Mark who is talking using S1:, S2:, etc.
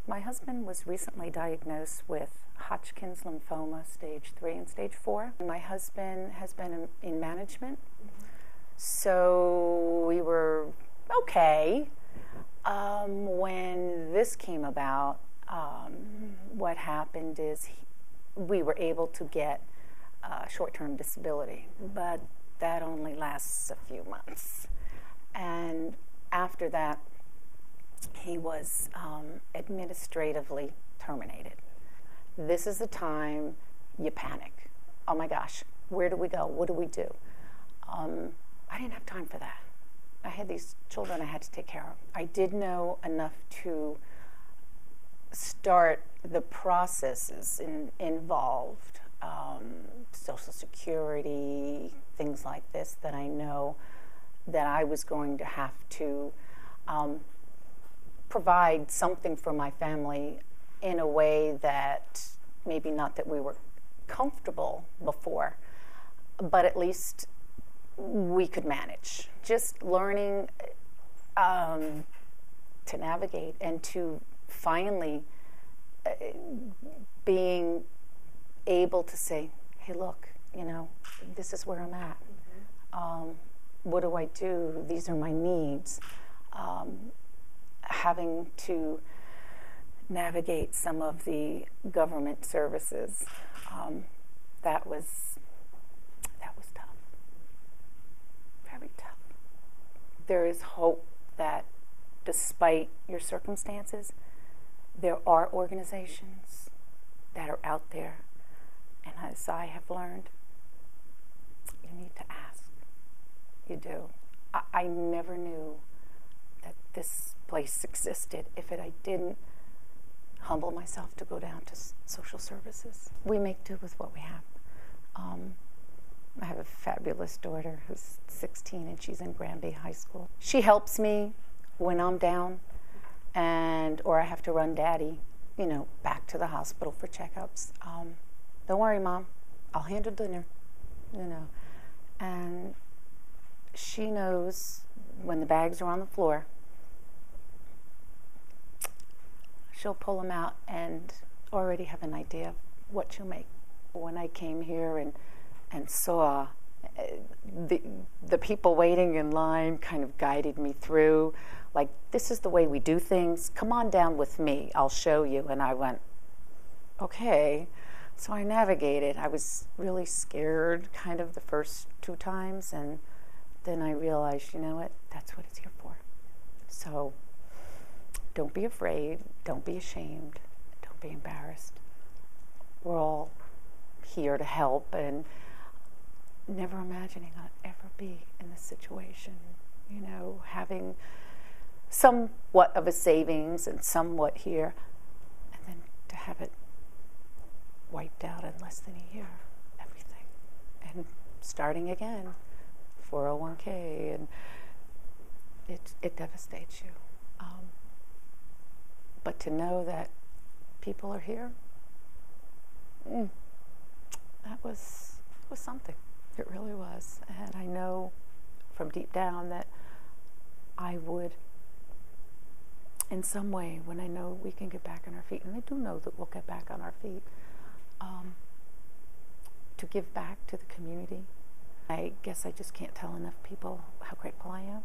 S1: My husband was recently diagnosed with Hodgkin's lymphoma, stage 3 and stage 4. My husband has been in management, so we were okay. When this came about, what happened is we were able to get short-term disability, but that only lasts a few months. And after that, he was administratively terminated. This is the time you panic. Oh my gosh, where do we go? What do we do? I didn't have time for that. I had these children I had to take care of. I did know enough to start the processes involved, Social Security, things like this, that I know that I was going to have to provide something for my family in a way that maybe not that we were comfortable before, but at least we could manage. Just learning to navigate and to finally being able to say, hey, look, this is where I'm at. What do I do? These are my needs. Having to navigate some of the government services, that was tough. Very tough. There is hope that despite your circumstances, there are organizations that are out there, and as I have learned, you need to ask. You do. I never knew that this place existed if I didn't humble myself to go down to social services. We make do with what we have. I have a fabulous daughter who's 16 and she's in Granby High School. She helps me when I'm down or I have to run Daddy, back to the hospital for checkups. Don't worry, Mom, I'll handle dinner, And she knows when the bags are on the floor, she'll pull them out and already have an idea of what she'll make. When I came here and saw the people waiting in line kind of guided me through, like, this is the way we do things. Come on down with me. I'll show you. And I went, okay. So I navigated. I was really scared kind of the first 2 times, and then I realized, you know what, that's what it's here for. So don't be afraid. Don't be ashamed. Don't be embarrassed. We're all here to help, and never imagining I'd ever be in this situation, having somewhat of a savings and somewhat here, and then to have it wiped out in less than a year, everything, and starting again, 401k, and it devastates you. But to know that people are here, that was something. It really was. And I know from deep down that I would, in some way, when I know we can get back on our feet, and I do know that we'll get back on our feet, to give back to the community. I guess I just can't tell enough people how grateful I am